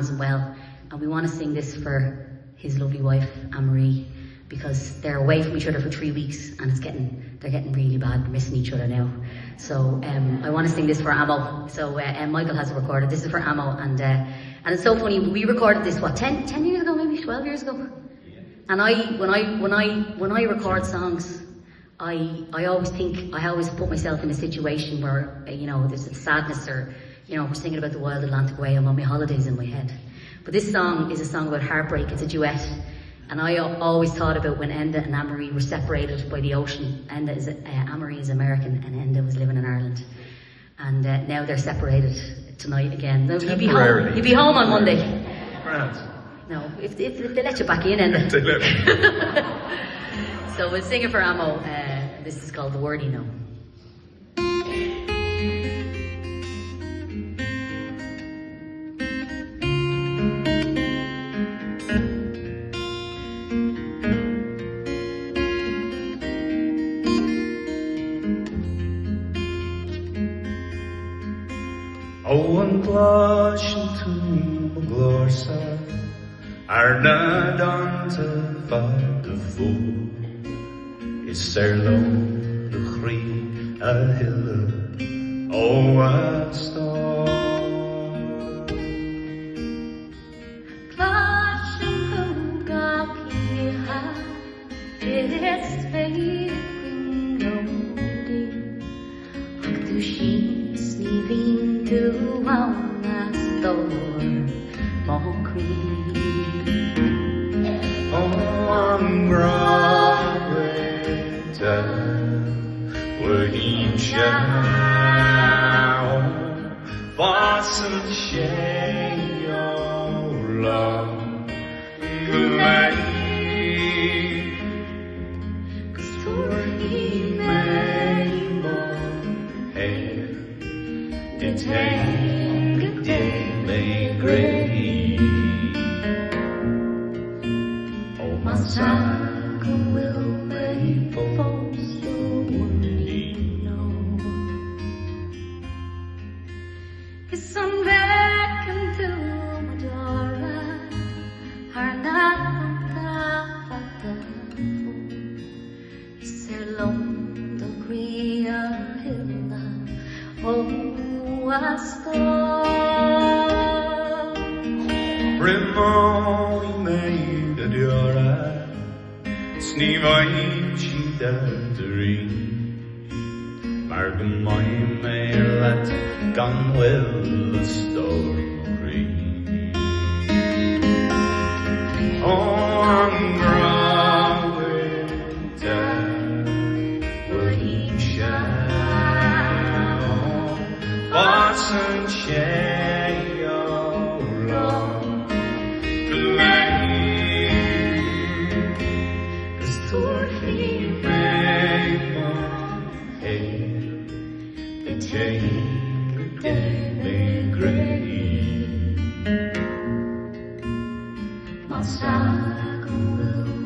isn't well, and we want to sing this for his lovely wife, Anne-Marie, because they're away from each other for 3 weeks, and they're getting really bad, missing each other now. So I want to sing this for Amo. So Michael has it recorded. This is for Amo, and it's so funny. We recorded this 10 years ago, maybe 12 years ago. And when I record songs, I always put myself in a situation where there's a sadness, or we're singing about the wild Atlantic way. I'm on my holidays in my head. But this song is a song about heartbreak. It's a duet. And I always thought about when Enda and Anne-Marie were separated by the ocean. Anne-Marie is American and Enda was living in Ireland. And now they're separated tonight again. You'll be home on Monday. Right. No, if they let you back in, Enda. They let me. So we'll sing it for Amo. This is called The Word You Know. An gláisian tú a glórsa na dáanta fad a fór. Is lom de chrí a hiile ó a stár. Gláisian tú gaciha is féidir gwynglódí ach tú sin sníomhín tú an astór má crí. An grábhaite Mhuirnín seán bhasan sé ó lá go léir gus tuairí mé má héir de take a day mé gréí. Oh, my sack will wait for the word you know. Is some back into my door, are not the is there long the Korea hill, oh, I stop. Rimón made a diora, sníomhaíonn siad a rí. Mar go maith mé leat gan bhfuil a stórí. Ó an grábhaite Mhuirnín seán bhasan sé ó lá go léir gus tuairí mé má héir de take a day mé gréí. Má sac will